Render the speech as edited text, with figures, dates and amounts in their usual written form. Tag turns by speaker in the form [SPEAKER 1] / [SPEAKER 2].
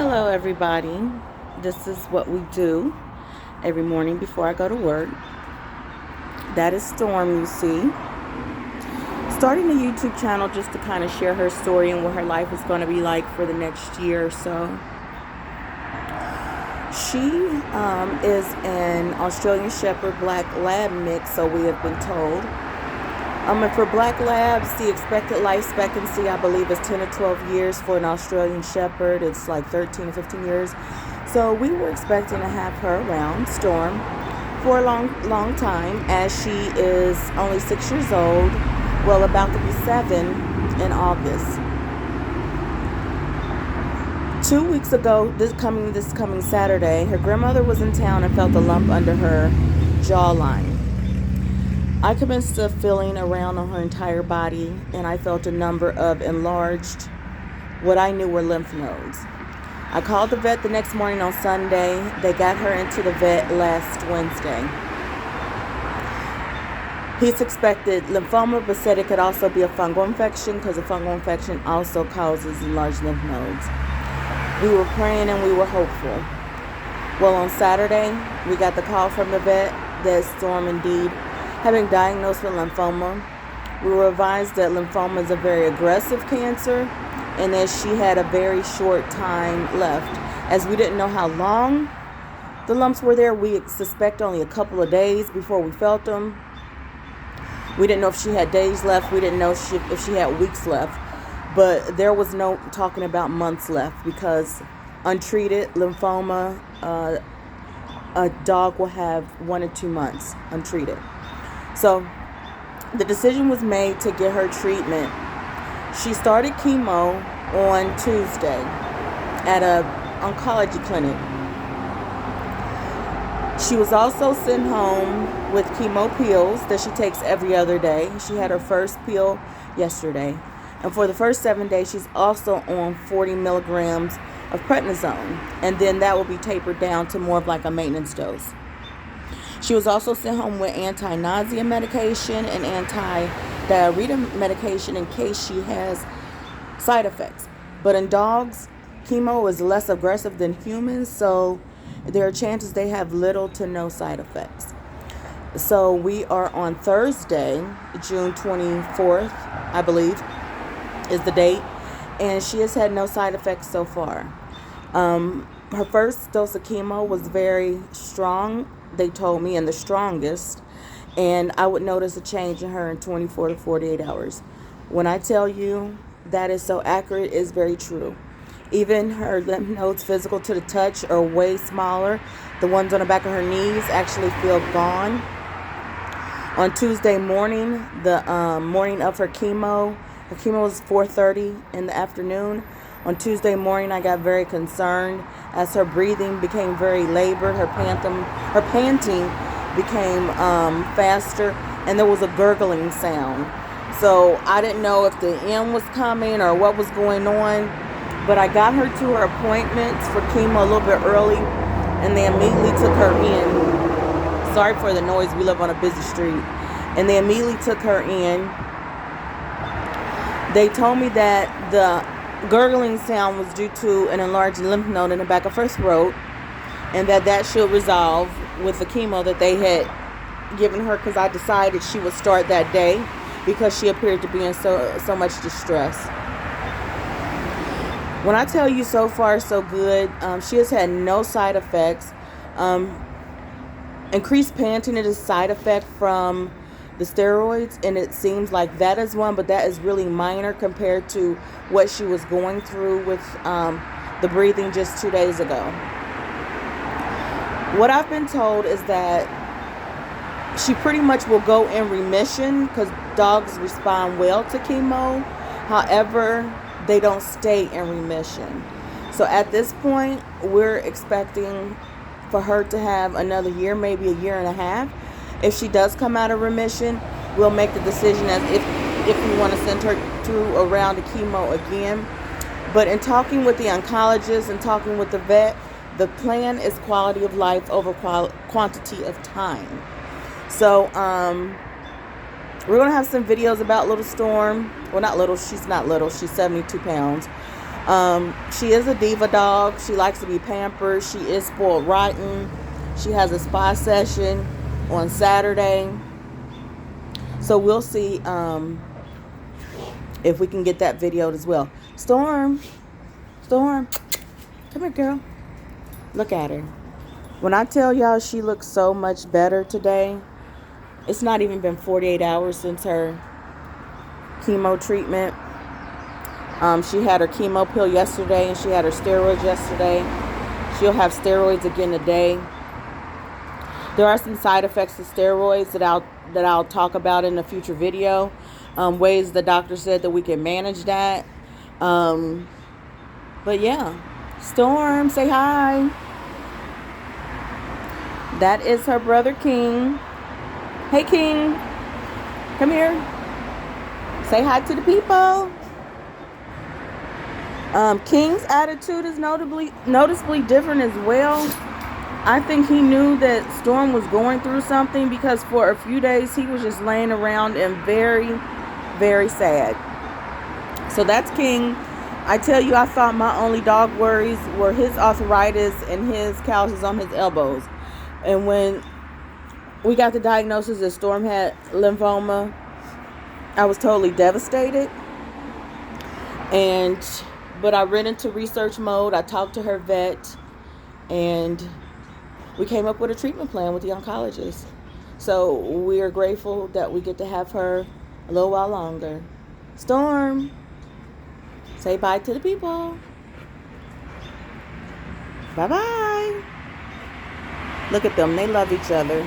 [SPEAKER 1] Hello, everybody. This is what we do every morning before I go to work. That is Storm, you see. Starting a YouTube channel just to kind of share her story and what her life is going to be like for the next year or so. She is an Australian Shepherd Black Lab mix, so we have been told. And for Black Labs, the expected life expectancy, I believe, is 10 to 12 years. For an Australian Shepherd, it's like 13 to 15 years. So we were expecting to have her around, Storm, for a long time, as she is only 6 years old, well, about to be 7 in August. 2 weeks ago, this coming Saturday, her grandmother was in town and felt a lump under her jawline. I commenced a feeling around on her entire body, and I felt a number of enlarged, what I knew were lymph nodes. I called the vet the next morning on Sunday. They got her into the vet last Wednesday. He suspected lymphoma, but said it could also be a fungal infection because a fungal infection also causes enlarged lymph nodes. We were praying and we were hopeful. Well, on Saturday, we got the call from the vet that Storm indeed had been diagnosed with lymphoma. We were advised that lymphoma is a very aggressive cancer and that she had a very short time left. As we didn't know how long the lumps were there, we suspect only a couple of days before we felt them. We didn't know if she had days left. We didn't know if she had weeks left. But there was no talking about months left because untreated lymphoma, a dog will have 1 or 2 months untreated. So the decision was made to get her treatment. She started chemo on Tuesday at an oncology clinic. She was also sent home with chemo pills that she takes every other day. She had her first pill yesterday. And for the first 7 days, she's also on 40 milligrams of prednisone. And then that will be tapered down to more of like a maintenance dose. She was also sent home with anti-nausea medication and anti-diarrhea medication in case she has side effects. But in dogs, chemo is less aggressive than humans, so there are chances they have little to no side effects. So we are on Thursday, June 24th, I believe, is the date, and she has had no side effects so far. Her first dose of chemo was very strong, they told me, and the strongest, and I would notice a change in her in 24 to 48 hours. When I tell you that is so accurate, it's very true. Even her lymph nodes, physical to the touch, are way smaller. The ones on the back of her knees actually feel gone. On Tuesday morning, the morning of her chemo was 4:30 in the afternoon. On Tuesday morning, I got very concerned as her breathing became very labored. Her panting became faster, and there was a gurgling sound. So I didn't know if the end was coming or what was going on, but I got her to her appointments for chemo a little bit early, and they immediately took her in. Sorry for the noise, we live on a busy street. And they immediately took her in. They told me that the gurgling sound was due to an enlarged lymph node in the back of her throat, and that should resolve with the chemo that they had given her, because I decided she would start that day because she appeared to be in so much distress. When I tell you so far so good, she has had no side effects. Increased panting is a side effect from the steroids, and it seems like that is one, but that is really minor compared to what she was going through with the breathing just 2 days ago. What I've been told is that she pretty much will go in remission because dogs respond well to chemo. However, they don't stay in remission. So at this point, we're expecting for her to have another year, maybe a year and a half. If she does come out of remission, we'll make the decision as if we want to send her through a round of chemo again. But in talking with the oncologist and talking with the vet, the plan is quality of life over quantity of time. So we're going to have some videos about little Storm. Well, not little. She's not little. She's 72 pounds. She is a diva dog. She likes to be pampered. She is spoiled rotten. She has a spa session on Saturday. So we'll see if we can get that videoed as well. Storm, come here, girl. Look at her. When I tell y'all she looks so much better today, it's not even been 48 hours since her chemo treatment. She had her chemo pill yesterday, and she had her steroids yesterday. She'll have steroids again today. There are some side effects to steroids that I'll talk about in a future video. Ways the doctor said that we can manage that. But yeah, Storm, say hi. That is her brother King. Hey King, come here. Say hi to the people. King's attitude is noticeably different as well. I think he knew that Storm was going through something, because for a few days he was just laying around and very, very sad. So that's King. I tell you, I thought my only dog worries were his arthritis and his calluses on his elbows. And when we got the diagnosis that Storm had lymphoma, I was totally devastated. But I went into research mode. I talked to her vet, and we came up with a treatment plan with the oncologist. So we are grateful that we get to have her a little while longer. Storm, say bye to the people. Bye-bye. Look at them. They love each other.